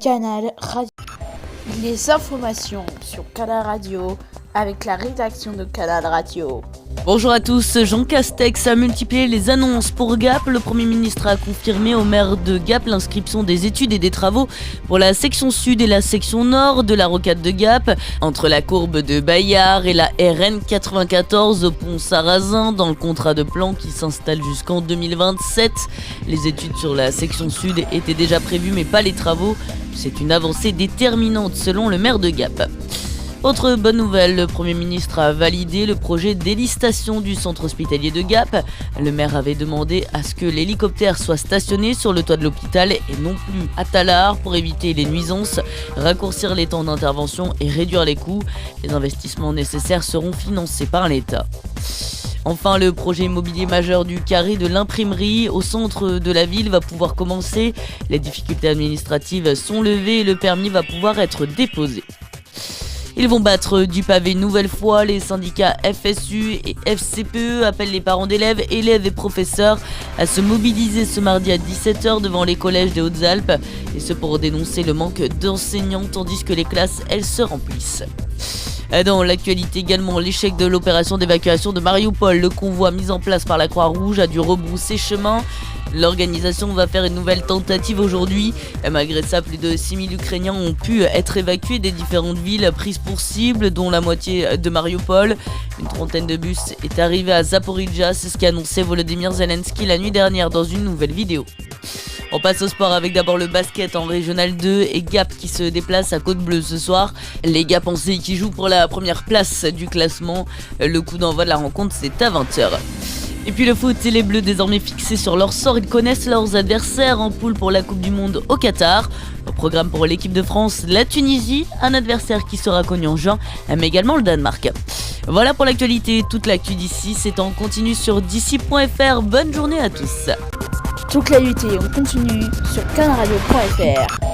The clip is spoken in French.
Canal Radio. Les informations sur Canal Radio avec la rédaction de Canal Radio. Bonjour à tous, Jean Castex a multiplié les annonces pour Gap. Le Premier ministre a confirmé au maire de Gap l'inscription des études et des travaux pour la section sud et la section nord de la rocade de Gap, entre la courbe de Bayard et la RN 94 au pont Sarrazin, dans le contrat de plan qui s'installe jusqu'en 2027. Les études sur la section sud étaient déjà prévues mais pas les travaux. C'est une avancée déterminante selon le maire de Gap. Autre bonne nouvelle, le Premier ministre a validé le projet d'hélistation du centre hospitalier de Gap. Le maire avait demandé à ce que l'hélicoptère soit stationné sur le toit de l'hôpital et non plus à Tallard pour éviter les nuisances, raccourcir les temps d'intervention et réduire les coûts. Les investissements nécessaires seront financés par l'État. Enfin, le projet immobilier majeur du carré de l'imprimerie au centre de la ville va pouvoir commencer. Les difficultés administratives sont levées et le permis va pouvoir être déposé. Ils vont battre du pavé une nouvelle fois. Les syndicats FSU et FCPE appellent les parents d'élèves, élèves et professeurs à se mobiliser ce mardi à 17h devant les collèges des Hautes-Alpes. Et ce pour dénoncer le manque d'enseignants tandis que les classes, elles, se remplissent. Dans l'actualité également, l'échec de l'opération d'évacuation de Mariupol. Le convoi mis en place par la Croix-Rouge a dû rebrousser chemin. L'organisation va faire une nouvelle tentative aujourd'hui. Malgré ça, plus de 6000 Ukrainiens ont pu être évacués des différentes villes prises pour cible, dont la moitié de Mariupol. Une trentaine de bus est arrivée à Zaporizhzhia, c'est ce qu'a annoncé Volodymyr Zelensky la nuit dernière dans une nouvelle vidéo. On passe au sport avec d'abord le basket en Régional 2 et Gap qui se déplace à Côte-Bleue ce soir. Les Gapençais qui jouent pour la première place du classement. Le coup d'envoi de la rencontre, c'est à 20h. Et puis le foot et les Bleus désormais fixés sur leur sort, ils connaissent leurs adversaires en poule pour la Coupe du Monde au Qatar. Au programme pour l'équipe de France, la Tunisie, un adversaire qui sera connu en juin, mais également le Danemark. Voilà pour l'actualité, toute l'actu d'ici, c'est en continu sur d'ici.fr. Bonne journée à tous. Toute l'actualité en continu sur canalradio.fr.